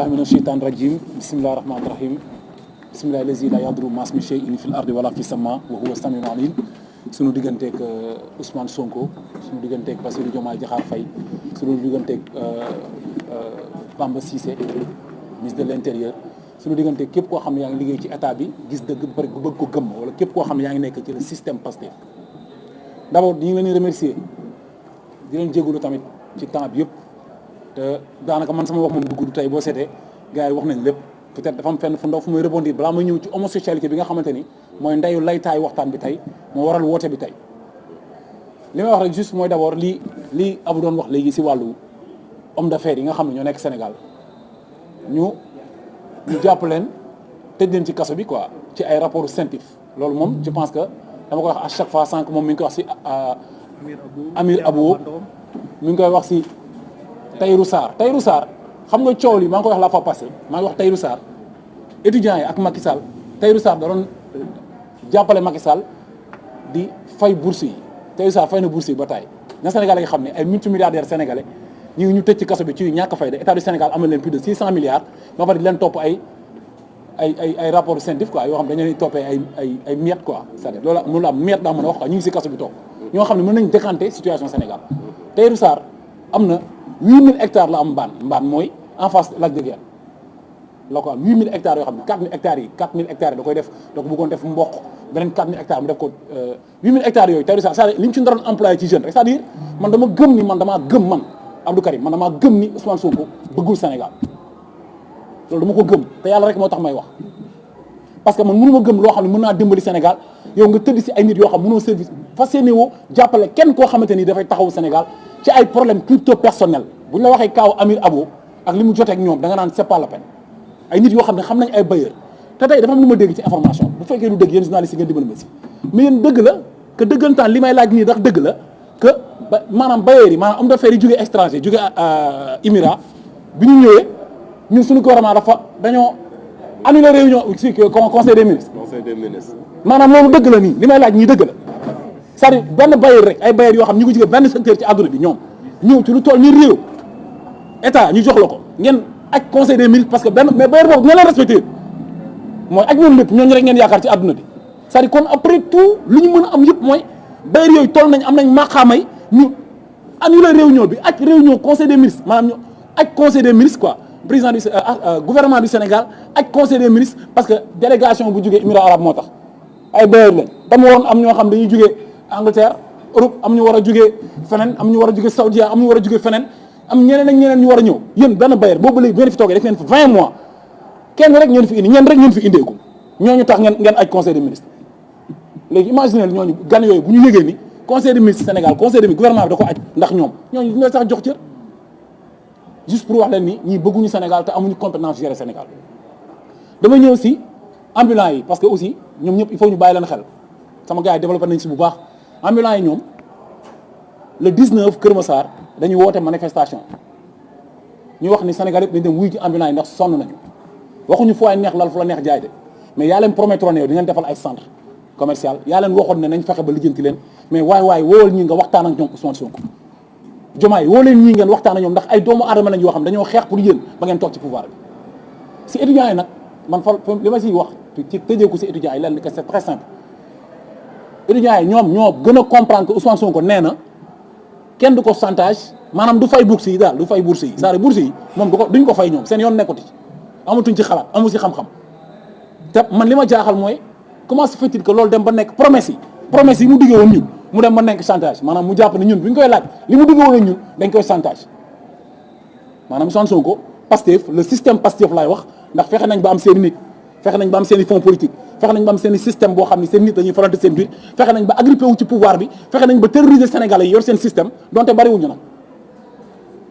billahi mina sheytaan rajim bismillahi rahmaani rahim bismillahi lazi la yadru mas mi shay'in fil ardi wala fi sama wa huwa samiul alim suñu digganteeg Ousmane Sonko suñu digganteeg Bassirou Diomaye Diakhar Faye suñu digganteeg Bamba Cissé ministre de l'intérieur suñu digganteeg képp koo xam ne yaa ngi liggéey ci état bi gis dëgg ba pare bëgg ko gëm wala képp koo xam ne yaa ngi nekk ci le système Pastef d'abord ñu ngi leen di remercier di leen jégalu tamit ci temps bi yëpp te daanaka man sama wax moom du gudd tey boo seetee gars yi wax nañ lépp peut-être dafa am fenn fu ndaw fu muy rebondir balaa may ñëw ci homosexualité bi nga xamante ni mooy ndeyu laytaay waxtaan bi tey moo waral woote bi tey li may wax rek juste mooy d'abord lii Abou doon wax léegi si wàllu homme d'affaires yi nga xam ne ñoo nekk Sénégal ñu jàpp leen tëj leen ci kaso bi quoi ci ay rapports scientifiques loolu moom je pense que dama koy wax à chaque fois sànq moom mi ngi koy wax si Amir Abou mi ngi koy wax si Tahirou Sarr xam nga coow li maa ngi koy wax la fois passé maa ngi wax Tahirou Sarr étudiants yi ak Macky Sall Tahirou Sarr da doon jàppale Macky Sall di fay bourse yi Tahirou Sarr fay na bourse yi ba taay na Sénégalais yi xam ne ay multimilliardaires sénégalais ñu tëj ci kaso bi ci ñàkk fay de état du Sénégal amal leen plus de 600 milliards ba pare di leen topp ay rapports scientifiques quoi yoo xam dañu leen toppee ay miettes quoi c'est-à-dire loolu am miette daa mën a wax quoi ñu ngi si kaso bi toog ñoo xam ne mën nañ décanter situation Sénégal Tahirou Sarr am na 8000 hectares la am mbaan mooy en face lac de Guiers la ko am 8000 hectares yoo xam ne 4000 hectares yi 4000 hectares yi da koy def da ko bëggoon def mboq beneen 4000 hectares mu def ko 8000 hectares yooyu Tahirou Sarr c'est-à-dire li ñu ci naroon employé ci jeune rek c'est-à-dire man damaa gëm Abdou Karim man damaa gëm ni Ousmane Sonko bëggul Sénégal loolu dama ko gëm te yàlla rek moo tax may wax parce que man mënu ma gëm loo xam ne mën naa dimbali Sénégal yow nga tëdd si ay nit yoo xam mënoo service fas yéene woo jàppale kenn koo xamante ni dafay taxawu Sénégal ci ay problème crypto personnel bu ñu la waxee kaaw Amir Abou ak li mu jotee ak ñoom da nga naan c'est pas la peine ay nit yoo xam ne xam nañ ay bailleurs te tey dafa am lu ma dégg ci information bu fekkee du dëgg yéen journalistes yi ngeen dimbali ma si mais yéen dëgg la que dëggantaan li may laaj nii ndax dëgg la que maanaam bailleurs yi maanaam homme d'affaires yi jógee étranger jógee Émirats bi ñu ñëwee ñun suñu gouvernement dañoo annulé réunion ci conseil des ministres. maanaam loolu dëgg la nii li may laaj ñii dëgg la c'est-à-dire benn bailleur rek ay bailleurs yoo xam ñu ngi jógee benn secteur ci àdduna bi ñoom ñëw ci lu toll ni réew état ñu jox la ko ngeen ak conseil des ministres parce que benn mais bailleur boobu nga leen respecté mooy ak ñoom lépp ñooñu rek ngeen yaakaar ci àdduna bi c'est-à-dire kon après tout lu ñu mën a am yëpp mooy bailleur yooyu toll nañ am nañ maqaamay ñu annulé réunion bi ak réunion conseil des ministres maanaam ñu ak conseil des ministres quoi président du gouvernement du Sénégal ak conseil des ministres parce que délégation bu jógee Émirats arabes moo tax ay bailleur lañ dama waroon am ñoo xam dañuy jógee Angleterre Europe am ñu war a jógee feneen am ñu war a jógee Saoudia am ñu war a jógee feneen am ñeneen ak ñeneen ñu war a ñëw yéen benn bailleur boobu léegi ngeen fi toogee def ngeen fi 20 mois kenn rek ngeen fi indi ñeen rek ngeen fi indeeku ñooñu tax ngeen aj conseil des ministres léegi imaginer ñooñu gan yooyu bu ñu yëgee ni conseil des ministres Sénégal conseil des ministres gouvernement bi da ko aj ndax ñoom ñooñu dina sax jox cër juste pour wax leen ni ñii bëgguñu Sénégal te amuñu compétence gérer Sénégal dama ñëw si ambulants yi parce que aussi ñoom ñëpp il faut ñu bàyyi leen xel sama gars yi développé nañ si bu baax ambulants yi ñoom le 19 Kër Massar dañuy woote manifestation ñu wax ni Sénégal yëpp dañ dem wuy ji ambulants yi ndax sonn nañu waxuñu fu ay neex lal fu la neex jaay de mais yaa leen promettre ne yow di ngeen defal ay centre commercial yaa leen waxoon ne nañ fexe ba lijjanti leen mais waay woowal ñi nga waxtaan ak ñoom Ousmane Sonko Diomaye woo leen ñii ngeen waxtaan ak ñoom ndax ay doomu aadama lañ yoo xam dañoo xeex pour yéen ba ngeen toog ci pouvoir bi si étudiants yi nag man fa li ma siy wax ci tëjeeku si étudiants yi leen que c'est très simple étudiants yi ñoom ñoo gën a comprendre que Ousmane Sonko nee na kenn du ko chantage maanaam du fay bourse yi daal du fay bourse yi c'est-à-dire bourse yi moom duñ ko fay ñoom seen yoon nekkati amatuñ ci xalaat amu si xam-xam te man li ma jaaxal mooy comment se fait-il que loolu dem ba nekk promesse yi mu diggee woon ñun mu dem ba nekk chantage maanaam mu jàpp ne ñun bu ñu koy laaj li mu diggee woon ñun dañ koy chantage maanaam Ousmane Sonko Pastef le système Pastef laay wax ndax fexe nañ ba am seen i nit fexe nañ ba am seen i fonds politique fexe nañ ba am seen i système boo xam ne seen nit dañuy farante seen biir fexe nañ ba agrippé wu ci pouvoir bi fexe nañ ba terroriser Sénégalais yi yor seen système donte bariwuñu nag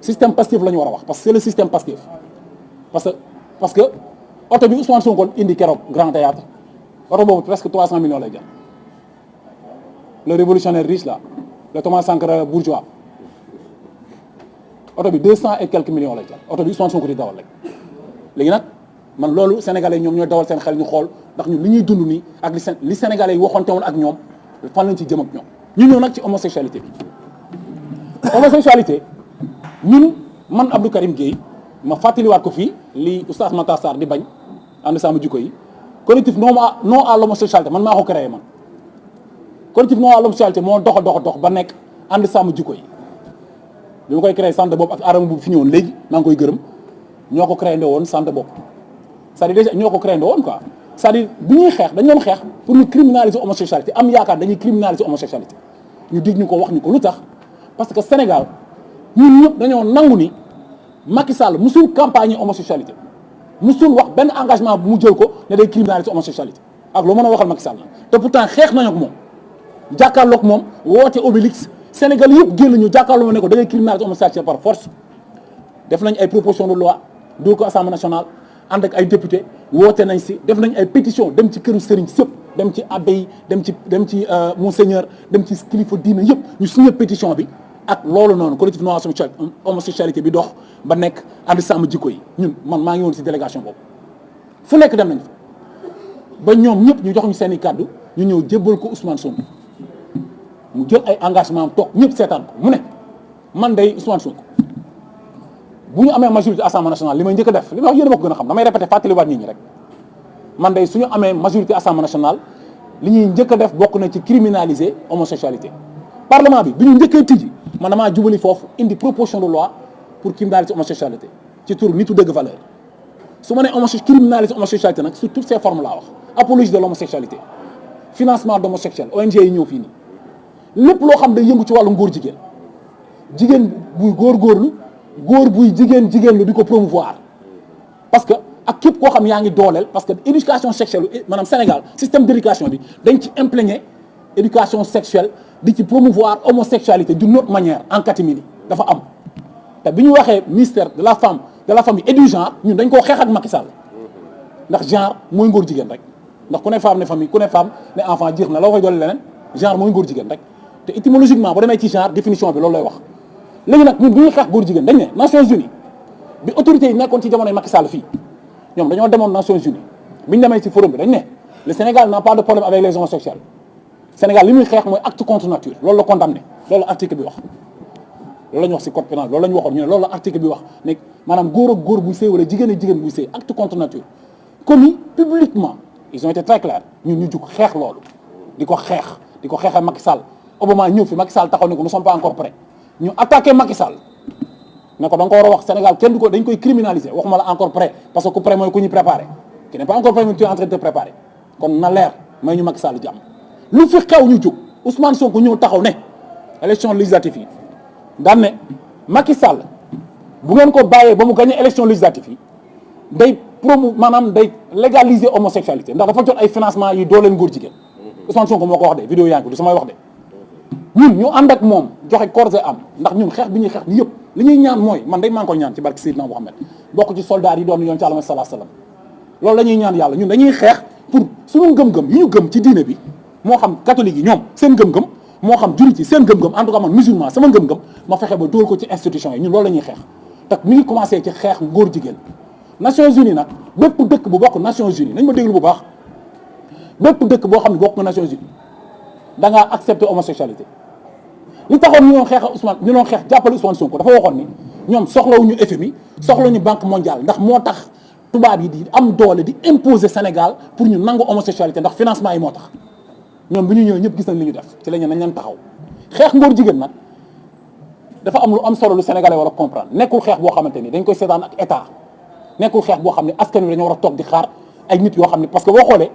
système Pastef la ñu war a wax parce que c'est le système Pastef parce que oto bi Ousmane Sonko indi keroog Grand Théâtre oto boobu presque 300 millions lay jar le révolutionnaire riche là le Thomas Sankara bourgeois oto bi 200 et quelques millions lay jar oto bi Ousmane Sonko di dawal rek léegi nag man loolu sénégalais yi ñoom ñooy dawal seen xel ñu xool ndax ñun li ñuy dund nii ak li sénégalais yi waxoonte woon ak ñoom fan lañ ci jëm ak ñoom ñu ñëw nag ci homosexualité bi homosexualité ñun man Abdou Karim Gueye ma fàttaliwaat ko fii li oustaz Matar Sarr di bañ ànd sàmm jikko yi collectif non à l'homosexualité man maa ko créé man collectif non à l'homosexualité moo dox ba nekk ànd sàmm jikko yi bi ma koy créé centre boobu ak Adama bu fi ñëwoon léegi maa ngi koy gërëm ñoo ko créé woon centre boobu c'est-à-dire déjà ñoo ko créé woon quoi c'est-à-dire bi ñuy xeex dañu doon xeex pour ñu criminaliser homosexualité am yaakaar dañuy criminaliser homosexualité ñu dig ñu ko wax ñu ko lu tax parce que Sénégal ñun ñëpp dañoo nangu ni Macky Sall musul campagne homosexualité musul wax benn engagement bu mu jël ko ne day criminaliser homosexualité ak loo mën a waxal Macky Sall te pourtant xeex nañu ak moom jàkkaarloog moom woote Obélix Sénégal yëpp génn ñu jàkkaarloo ne ko da ngay criminaliser homosexualité par force def nañ ay proposition de loi doo ko Assemblée nationale ànd ak ay député woote nañ si def nañ ay pétition dem ci këru sëriñ sëpp dem ci abbé yi dem ci monseigneur dem ci kilifa diina yëpp ñu signé pétition bi ak loolu noonu collectif non homosexualité bi dox ba nekk ànd sàmm jikko yi ñun man maa ngi woon si délégation boobu fu nekk dem nañ fa ba ñoom ñëpp ñu jox ñu seen i kàddu ñu ñëw jébbal ko Ousmane Sonko mu jël ay engagement am toog ñëpp seetaan ko mu ne man day Ousmane Sonko bu ñu amee majorité assemblée nationale li may njëkk a def li may wax yéen a ma ko gën a xam damay répété fàttaliwaat nit ñi rek man day suñu amee majorité assemblée nationale li ñuy njëkk a def bokk na ci criminaliser homosexualité parlement bi ñu njëkkee tijji man damaa jubali foofu indi proposition de loi pour criminaliser homosexualité ci tur nitu dëgg valeur su ma nee criminaliser homosexualité nag sur toutes ses formes laa wax apologie de l'homosexualité financement d'homosexuel ONG yi ñëw fii nii lépp loo xam day yëngu ci wàllu ngóor jigéen buy góorgóorlu góor buy jigéen lu di ko promouvoir parce que ak képp koo xam yaa ngi dooleel parce que éducation sexuelle maanaam Sénégal système d'éducation bi dañ ci imprégné éducation sexuelle di ci promouvoir homosexualité d'une autre manière en catimini dafa am te bi ñu waxee ministère de la femme de la famille et du genre ñun dañ koo xeex ak Macky Sall ndax genre mooy ngóor jigéen rek ndax ku ne femme ne famille ku ne femme ne enfant jeex na la koy doole leneen genre mooy ngóor jigéen rek te étymologiquement boo demee ci genre définition bi loolu lay wax léegi nag ñun bi ñuy xeex góor jigéen dañ ne Nations Unies bi autorités yi nekkoon ci jamonoy Macky Sall fii ñoom dañoo demoon Nations Unies bi ñu demee ci forum bi dañ ne le Sénégal n'a pas de problème avec les homosexuels Sénégal li muy xeex mooy acte contre nature loolu la condamné loolu la article bi wax loolu la ñu wax ci code pénal loolu la ñu waxoon ñu ne loolu la article bi wax ne maanaam góor ak góor buy sëy wala jigéen ak jigéen buy sëy acte contre nature commis publiquement ils ont été très clairs ñun ñu jug xeex loolu di ko xeexee Macky Sall Obama ñëw fi Macky Sall taxaw ne ko nous sommes pas encore prêts ñu attaqué Macky Sall ne ko da nga ko war a wax Sénégal kenn du ko dañ koy criminaliser waxuma la encore prêt parce que ku prêt mooy ku ñu préparé qui n'est pas encore prêt mais tu es en train de te préparer kon na leer may ñu Macky Sall jàmm lu fi xew ñu jóg Ousmane Sonko ñëw taxaw ne élection législative yi daan ne Macky Sall bu ngeen ko bàyyee ba mu gagné élection législative yi day maanaam day légaliser homosexualité ndax dafa jot ay financement yi doo leen góor jigéen Ousmane Sonko moo ko wax de vidéo yaa ngi ko du samay wax de ñun ñu ànd ak moom joxe corps et âme ndax ñun xeex bi ñuy xeex ni yëpp li ñuy ñaan mooy man day maa ngi koy ñaan ci barke Seydina Muhammad bokk ci soldats yi doon yoon ci Àlla sallallahu alayhi wasallam loolu la ñuy ñaan yàlla ñun dañuy xeex pour suñu ngëm-ngëm yi ñu gëm ci diine bi moo xam catholique yi ñoom seen ngëm-ngëm moo xam jullit yi seen ngëm-ngëm en tout cas man musulman sama ngëm-ngëm ma fexe ba dóor ko ci institution yi ñun loolu la ñuy xeex te mi ngi commencé ci xeex ngóor jigéen Nations Unies nag bépp dëkk bu bokk Nations Unies nañ ma déglu bu baax bépp dëkk boo xam ne bokk nga Nations Unies da ngaa accepter homosexualité li taxoon ñu doon xeex Ousmane ñu doon xeex jàppale Ousmane Sonko dafa waxoon ni ñoom soxlawuñu FMI soxlawuñu Banque mondiale ndax moo tax tubaab yi di am doole di imposer Sénégal pour ñu nangu homosexualité ndax financement yi moo tax ñoom bi ñu ñëwee ñëpp gis nañ li ñu def ci la ñu nañ leen taxaw xeex ngóor jigéen nag dafa am lu am solo lu sénégalais war a comprendre nekkul xeex boo xamante ni dañ koy seetaan ak état nekkul xeex boo xam ne askan wi dañoo war a toog di xaar ay nit yoo xam ne parce que boo xoolee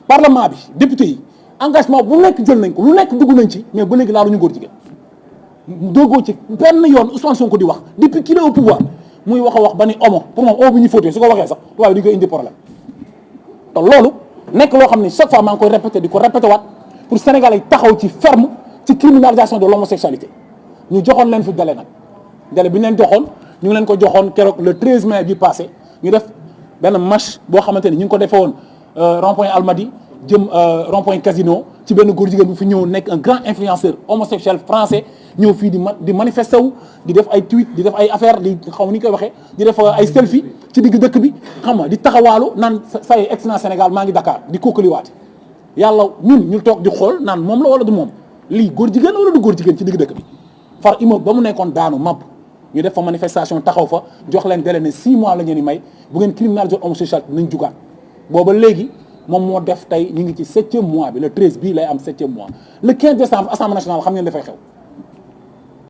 parlement bi député yi engagement bu nekk jël nañ ko lu nekk dugg nañ ci mais ba léegi laaluñu góor jigéen doogoo ci benn yoon Ousmane Sonko di wax depuis qu'il est au pouvoir muy wax a wax ba ni homo pour moom homo bi ñu fóotee su ko waxee sax waaye di koy indi problème te loolu nekk loo xam ne chaque fois maa ngi koy répété di ko répété waat pour Sénégalais yi taxaw ci ferme ci criminalisation de l'homosexualité ñu joxoon leen fi délai nag délai bi ñu leen joxoon ñu ngi leen ko joxoon keroog le 13 mai bi passé ñu def benn marche boo xamante ni ñu ngi ko defee woon rond-point Almadies jëm rond-point Casino ci benn góor jigéen bu fi ñëw nekk un grand influenceur homosexuel français ñëw fii di manifester wu di def ay tweet di def ay affaire di xaw ma ni ñu koy waxee di def ay selfie ci digg dëkk bi xam nga di taxawaalu naan say excellence Sénégal maa ngi Dakar di kookaliwaate yàlla ñun ñu toog di xool naan moom la wala du moom lii góor jigéen wala du góor jigéen ci digg dëkk bi far immeuble ba mu nekkoon daanu mab ñu def fa manifestation taxaw fa jox leen délai ne 6 mois la ñu ni may bu ngeen criminaliser homosexualité nañ jugaat booba léegi moom moo def tey ñu ngi ci 7e mois bi le 13 bii lay am 7e mois le 15 décembre assemblée nationale xam ngeen dafay xew